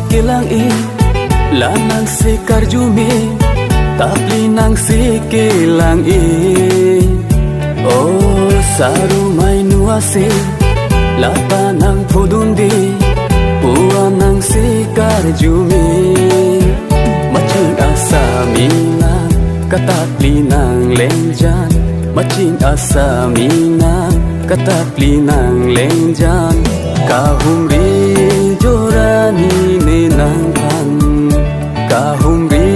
kilang i la nang se karjume tapli nang se kilang i oh saru mai nuase la pa nang phodundi puwa nang se karjume machin asamina katapli nang lenjan machin asamina katapli nang lenjan kahumri jorani ne nang phan kahumri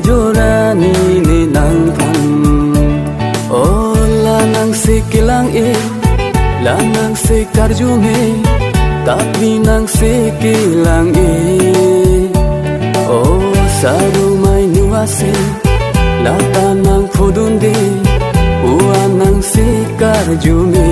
jorani ne nang phan oh la nang se kilang e la nang se karjume tapli nang se kilang e oh saru mai nuase la ta nang phodundi uwa nang se karjume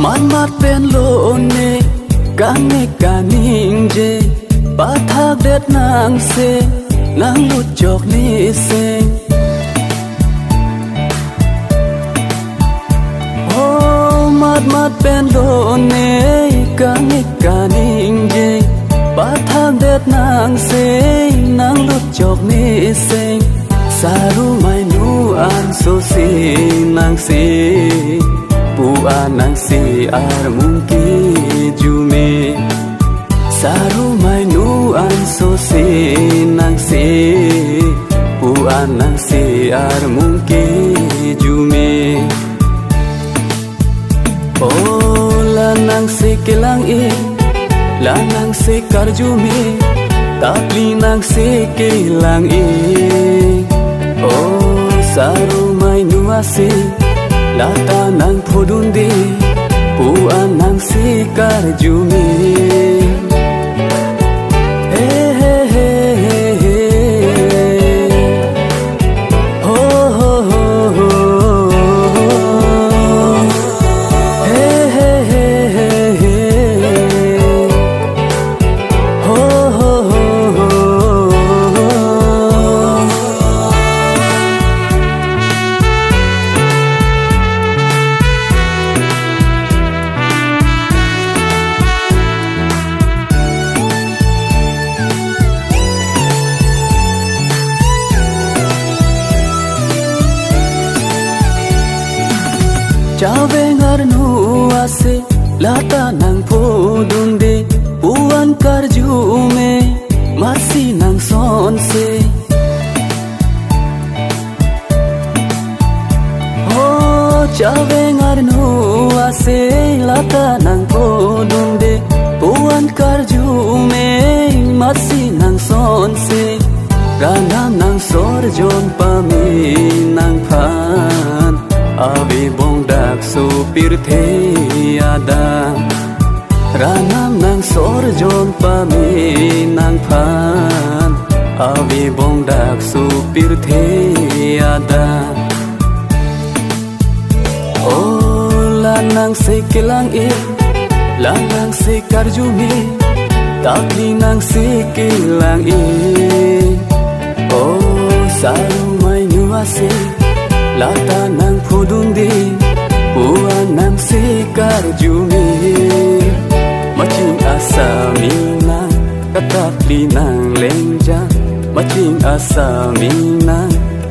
man mat pen lo ne kane kaning je pa thak det nang se nang lut chok ni se oh mat pen lo ne kane kaning je pa thak det nang se nang lut chok ni se saru mai nu an so si nang si pu'a nang si ar mungki jume saru mai nu an so si nang si pu'a nang si ar mungki jume oh la nang si kilang e la nang si karjume tapli nang si kilang e oh saru mai nu ase la ta nang phodundi pu'a nang se karjume Chave ngar nu ase lata nang phodundi puan karjume marsi nang son se oh chave ngar nu ase lata nang phodundi puan karjume marsi nang son se rana nang sor jon pami nang phan ave bong dak so pirthe ada ranam nang sor jon pami nang phan ave bong dak so pirthe ada oh la nang se kilang e la nang se karjume tapli nang se kilang e oh saru mai nu ase la ta nang phodundi pu'a nang se karjume machin asamina katapli nang lenjan machin asamina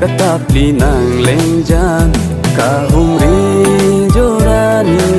katapli nang lenjan kahumri jorani